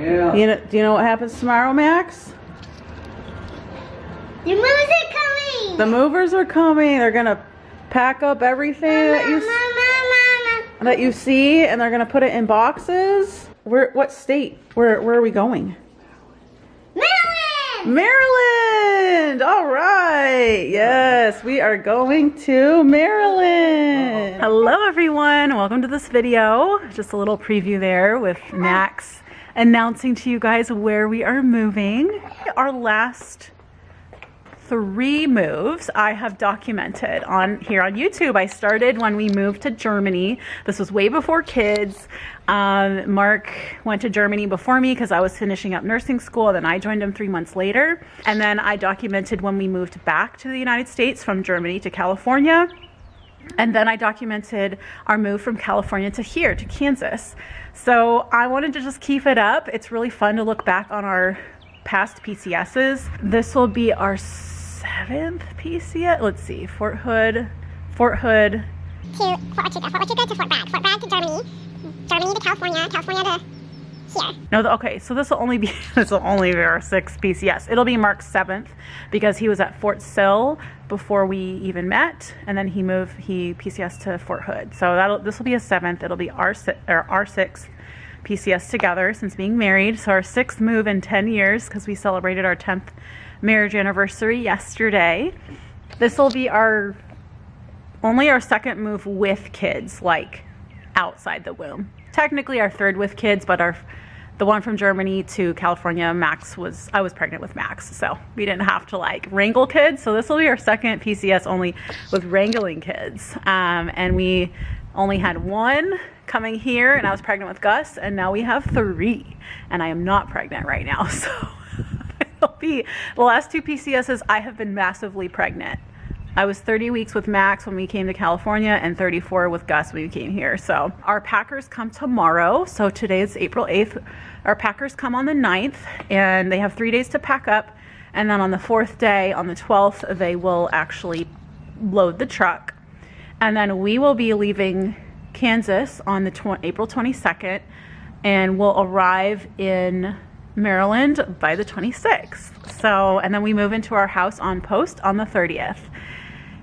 Yeah. Do you know what happens tomorrow, Max? The movers are coming. The movers are coming. They're gonna pack up everything that you see, and they're gonna put it in boxes. What state? Where are we going? Maryland. Maryland! All right. Yes, we are going to Maryland. Hello, everyone. Welcome to this video. Just a little preview there with Max announcing to you guys where we are moving. Our last 3 moves I have documented here on YouTube. I started when we moved to Germany. This was way before kids. Mark went to Germany before me because I was finishing up nursing school. Then I joined him 3 months later. And then I documented when we moved back to the United States from Germany to California. And then I documented our move from California to here, to Kansas. So I wanted to just keep it up. It's really fun to look back on our past PCSs. This will be our 7th PCS. Let's see, Fort Hood to Fort Huachuca to Fort Bragg to Germany, Germany to California, California to here. No, okay, so this will only be our 6th PCS. It'll be Mark's 7th because he was at Fort Sill before we even met, and then he PCS to Fort Hood. So this will be a 7th. It'll be our 6th PCS together since being married. So our 6th move in 10 years because we celebrated our 10th marriage anniversary yesterday. This will be only our 2nd move with kids, like outside the womb. Technically our 3rd with kids, but the one from Germany to California, I was pregnant with Max, so we didn't have to like wrangle kids. So this will be our 2nd PCS only with wrangling kids. And we only had 1 coming here, and I was pregnant with Gus, and now we have 3, and I am not pregnant right now. So it'll be the last 2 PCSs I have been massively pregnant. I was 30 weeks with Max when we came to California and 34 with Gus when we came here. So our packers come tomorrow. So today is April 8th. Our packers come on the 9th, and they have 3 days to pack up. And then on the 4th day, on the 12th, they will actually load the truck. And then we will be leaving Kansas on the April 22nd, and we'll arrive in Maryland by the 26th. So, and then we move into our house on post on the 30th.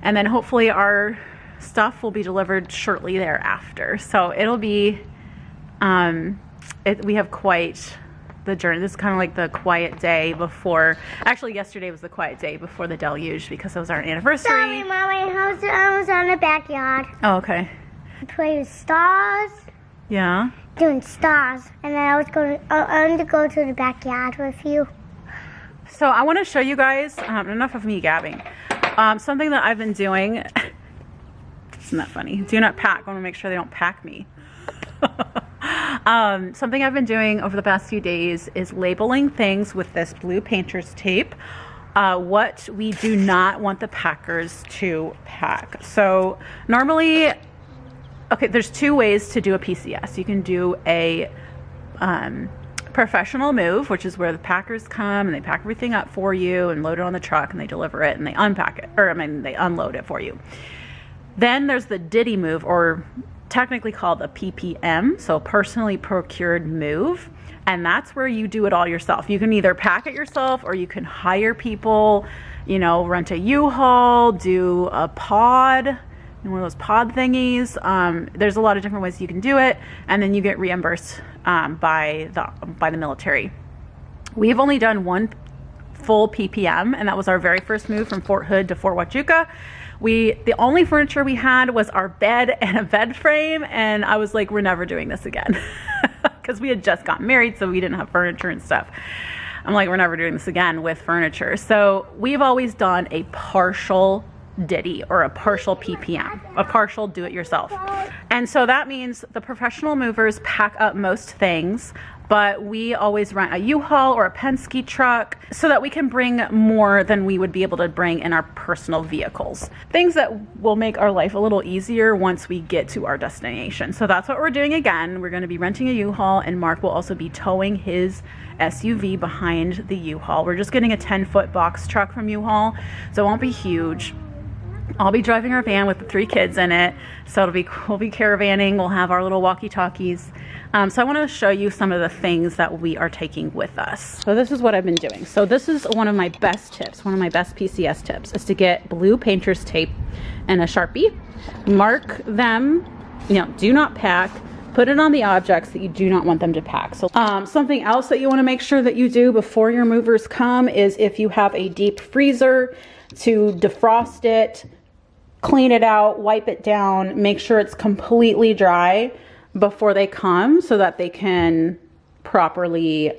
And then hopefully our stuff will be delivered shortly thereafter. So it'll be, we have quite the journey. This is kind of like the quiet day before, actually yesterday was the quiet day before the deluge because it was our anniversary. Sorry, Mom, I was in the backyard. Oh, okay. I played with stars. Yeah. Doing stars, and then I wanted to go to the backyard with you. So I want to show you guys, enough of me gabbing, something that I've been doing. Isn't that funny? Do not pack. I want to make sure they don't pack me. Something I've been doing over the past few days is labeling things with this blue painter's tape, what we do not want the packers to pack. So normally, okay, there's 2 ways to do a PCS. You can do a professional move, which is where the packers come and they pack everything up for you and load it on the truck and they deliver it and they unpack it, or they unload it for you. Then there's the Diddy move, or technically called a PPM, so personally procured move. And that's where you do it all yourself. You can either pack it yourself or you can hire people, rent a U-Haul, do a pod, one of those pod thingies. There's a lot of different ways you can do it, and then you get reimbursed by the military. We've only done 1 full PPM, and that was our very first move from Fort Hood to Fort Huachuca. The only furniture we had was our bed and a bed frame, and I was like, we're never doing this again because we had just gotten married, so we didn't have furniture and stuff. I'm like, we're never doing this again with furniture. So we've always done a partial Diddy or a partial PPM, a partial do-it-yourself. And so that means the professional movers pack up most things, but we always rent a U-Haul or a Penske truck so that we can bring more than we would be able to bring in our personal vehicles. Things that will make our life a little easier once we get to our destination. So that's what we're doing again. We're going to be renting a U-Haul, and Mark will also be towing his SUV behind the U-Haul. We're just getting a 10-foot box truck from U-Haul, so it won't be huge. I'll be driving our van with the 3 kids in it. So we'll be caravanning. We'll have our little walkie-talkies. So I want to show you some of the things that we are taking with us. So this is what I've been doing. So this is one of my best tips, one of my best PCS tips, is to get blue painter's tape and a Sharpie. Mark them, do not pack. Put it on the objects that you do not want them to pack. So something else that you want to make sure that you do before your movers come is if you have a deep freezer, to defrost it, clean it out, wipe it down, make sure it's completely dry before they come so that they can properly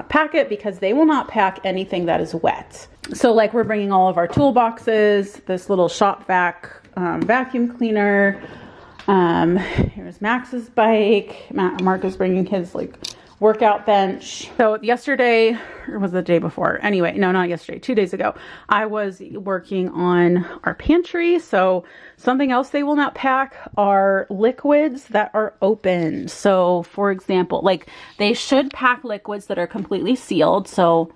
pack it, because they will not pack anything that is wet. So like we're bringing all of our toolboxes, this little shop vac vacuum cleaner. Here's Max's bike. Mark is bringing his workout bench. So yesterday, or was it the day before? Anyway, no, not yesterday, 2 days ago, I was working on our pantry. So something else they will not pack are liquids that are open. So for example, they should pack liquids that are completely sealed. So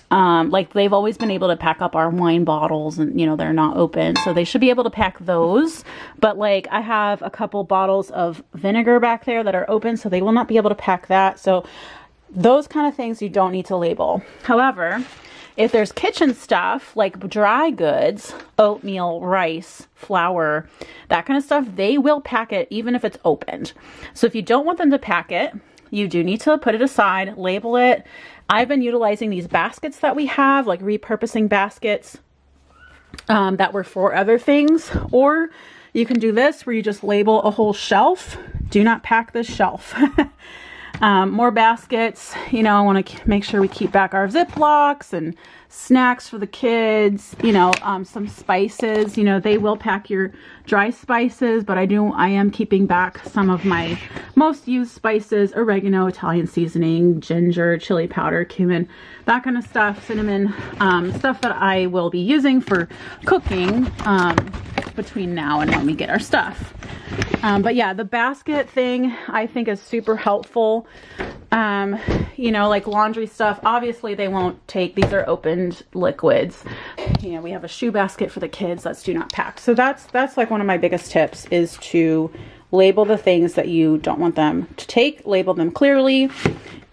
they've always been able to pack up our wine bottles, and they're not open, so they should be able to pack those. But I have a couple bottles of vinegar back there that are open, so they will not be able to pack that. So those kind of things you don't need to label. However, if there's kitchen stuff like dry goods, oatmeal, rice, flour, that kind of stuff, they will pack it even if it's opened. So if you don't want them to pack it, you do need to put it aside, label it. I've been utilizing these baskets that we have, repurposing baskets that were for other things. Or you can do this where you just label a whole shelf. Do not pack this shelf. More baskets. I want to make sure we keep back our Ziplocs and snacks for the kids. Some spices. They will pack your dry spices, but I am keeping back some of my most used spices: oregano, Italian seasoning, ginger, chili powder, cumin, that kind of stuff, cinnamon, stuff that I will be using for cooking between now and when we get our stuff. But yeah, the basket thing I think is super helpful. Laundry stuff, obviously they won't take, these are opened liquids. We have a shoe basket for the kids, that's do not pack. So that's one of my biggest tips, is to label the things that you don't want them to take, label them clearly,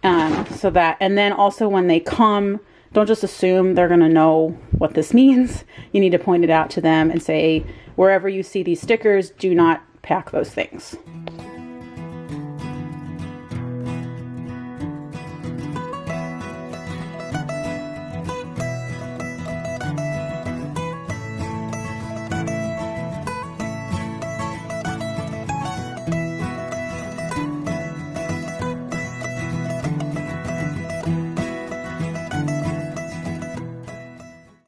so that, and then also when they come, don't just assume they're gonna know what this means. You need to point it out to them and say, wherever you see these stickers, do not pack those things.